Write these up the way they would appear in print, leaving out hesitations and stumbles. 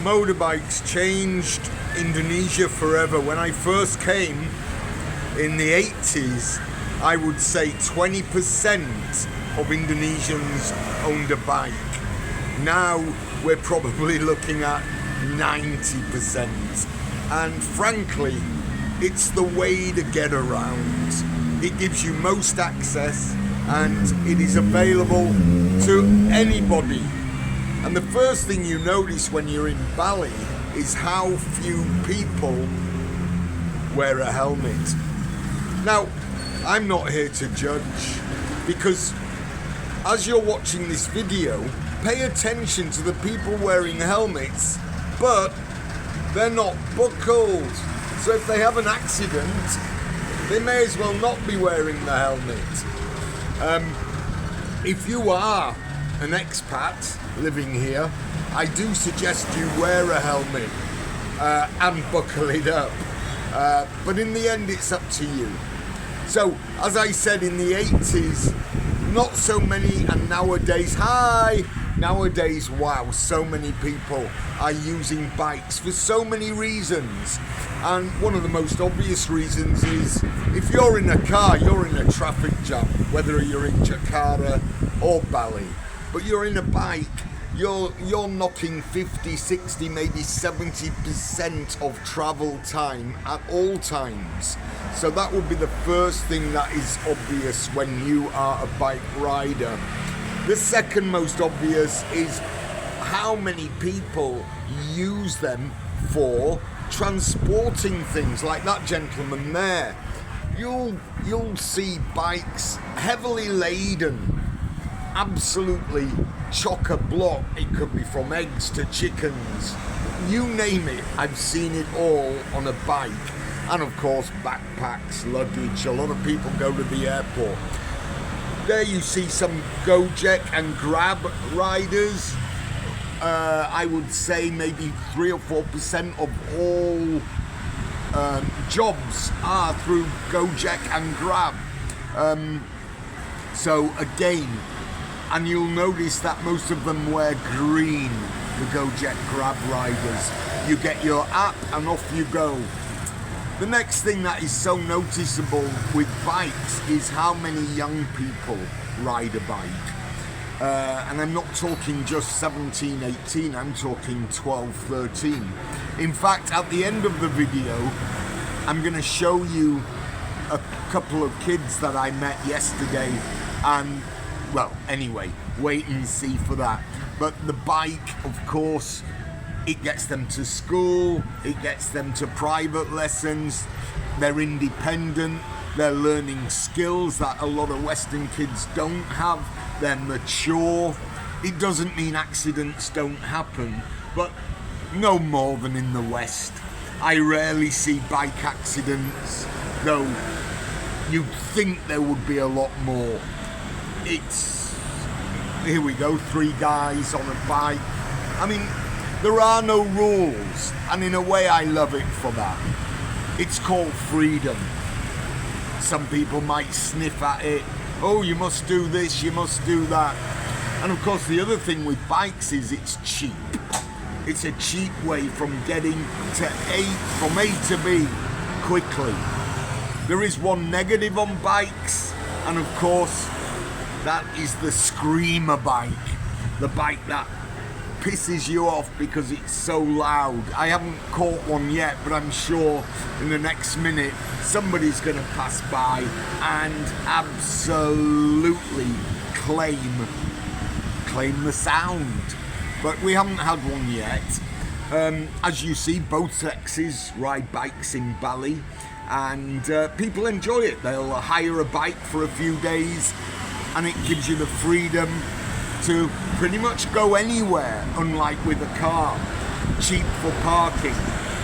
motorbikes changed Indonesia forever. When I first came in the 80s, I would say 20% of Indonesians owned a bike. Now we're probably looking at 90%. And frankly, it's the way to get around. It gives you most access and it is available to anybody. And the first thing you notice when you're in Bali is how few people wear a helmet. Now, I'm not here to judge, because as you're watching this video, pay attention to the people wearing helmets, but they're not buckled. So if they have an accident, they may as well not be wearing the helmet. If you are an expat living here, I do suggest you wear a helmet and buckle it up. But in the end, it's up to you. So, as I said, in the 80s, not so many, and nowadays, wow, so many people are using bikes for so many reasons. And one of the most obvious reasons is, if you're in a car, you're in a traffic jam, whether you're in Jakarta or Bali. But you're in a bike, you're knocking 50, 60, maybe 70% of travel time at all times. So that would be the first thing that is obvious when you are a bike rider. The second most obvious is how many people use them for transporting things, like that gentleman there. You'll see bikes heavily laden, absolutely chock-a-block. It could be from eggs to chickens, you name it. I've seen it all on a bike. And of course, backpacks, luggage. A lot of people go to the airport. There you see some Gojek and Grab riders. I would say maybe 3 or 4% of all jobs are through Gojek and Grab. So again, and you'll notice that most of them wear green, the Gojek Grab riders. You get your app and off you go. The next thing that is so noticeable with bikes is how many young people ride a bike. And I'm not talking just 17, 18, I'm talking 12, 13. In fact, at the end of the video, I'm going to show you a couple of kids that I met yesterday. And, well, anyway, wait and see for that. But the bike, of course, it gets them to school, it gets them to private lessons, they're independent, they're learning skills that a lot of Western kids don't have, they're mature. It doesn't mean accidents don't happen, but no more than in the West. I rarely see bike accidents, though you'd think there would be a lot more. Here we go, 3 guys on a bike. I mean, there are no rules, and in a way I love it for that. It's called freedom. Some people might sniff at it. Oh, you must do this, you must do that. And of course the other thing with bikes is it's cheap. It's a cheap way from getting from A to B quickly. There is one negative on bikes, and of course that is the screamer bike. The bike that pisses you off because it's so loud. I haven't caught one yet, but I'm sure in the next minute somebody's going to pass by and absolutely claim the sound. But we haven't had one yet. As you see, both sexes ride bikes in Bali, and people enjoy it. They'll hire a bike for a few days, and it gives you the freedom to pretty much go anywhere, unlike with a car. Cheap for parking,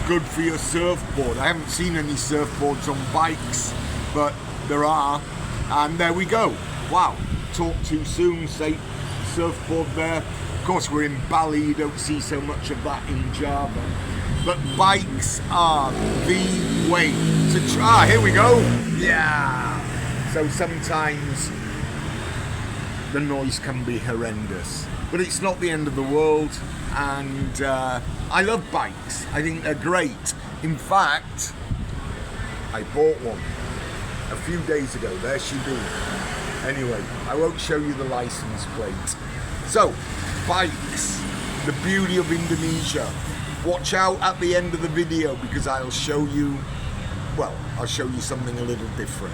good for your surfboard. I haven't seen any surfboards on bikes, but there are. And there we go. Wow, talk too soon, say surfboard there. Of course, we're in Bali, you don't see so much of that in Java. But bikes are the way to try. Here we go. Yeah. So sometimes the noise can be horrendous. But it's not the end of the world, and I love bikes. I think they're great. In fact, I bought one a few days ago. There she be. Anyway, I won't show you the license plate. So, bikes, the beauty of Indonesia. Watch out at the end of the video because I'll show you, well, I'll show you something a little different.